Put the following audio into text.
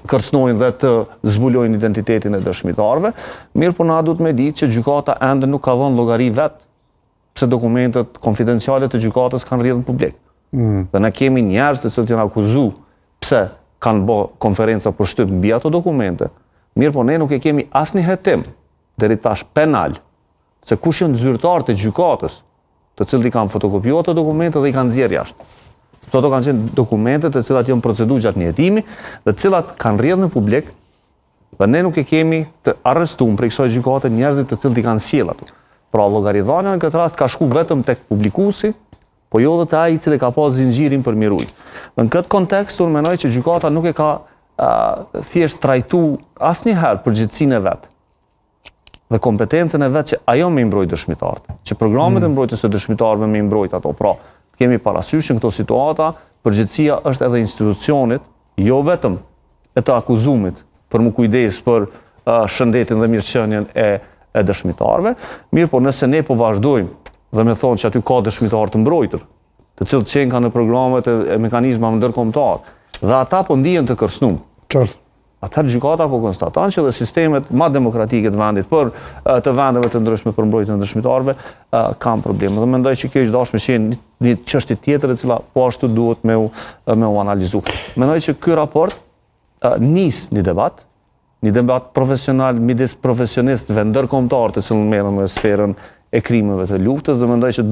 kërcnojnë dhe të zbulojnë identitetin e dëshmitarëve, mirë po na duhet me ditë që gjykata ende nuk ka dhënë llogari vetë pse dokumentet konfidenciale të gjykatës kanë rrjedhur publik. Dhe ne kemi njerëz të cilët janë akuzuar pse kanë bë konferenca për shtyp mbi ato dokumente. Mirë po ne nuk e kemi asnjë hetim deri tash penal se kush janë zyrtarët e gjykatës, të cilët i kanë fotokopjuar ato dokumente dhe i kanë nxjerrë jashtë. Këto kanë qenë dokumente të cilat janë proceduar gjatë një hetimi dhe të cilat kanë rrjedhur në publik dhe ne nuk e kemi të arrestuar prej kësaj gjykate njerëzit të cilët i kanë sjellë ato. Pra llogaridhënia në këtë rast ka shku vetëm tek publikuesi, po jo edhe te ai i cili ka pas zinxhirin për mirujt. Në këtë kontekst unë mendoj që gjykata nuk e ka thjesht trajtuar asnjëherë përgjegjësinë e vet dhe kompetencën e vet që ajo me mbrojtë dëshmitarët, që programet e mbrojtjes së dëshmitarëve me mbrojtë ato. Pra, kemi parasysh në këto situata, përgjegjësia është edhe institucionit, jo vetëm e të akuzumit për mu kujdes për shëndetin dhe mirëqenien e dëshmitarëve, mirë po nëse ne po vazhdojmë dhe me thonë që aty ka dëshmitarë të mbrojtur, të cilët qenë ka në programet e mekanizmave ndërkombëtar, dhe ata po ndihen të kërcënuar. Atëherë gjykata po konstaton që dhe sistemet ma demokratike të vendit për të vendeve të ndryshme për mbrojtjen e dëshmitarëve kanë probleme. Dhe mendoj që kjo është dashur me qenë një çështje tjetër e cila po ashtu duhet me u analizu. Mendoj që ky raport nis një debat profesional midis profesionistëve ndërkombëtar të cilët merren në sferën e krimeve të luftës dhe mendoj që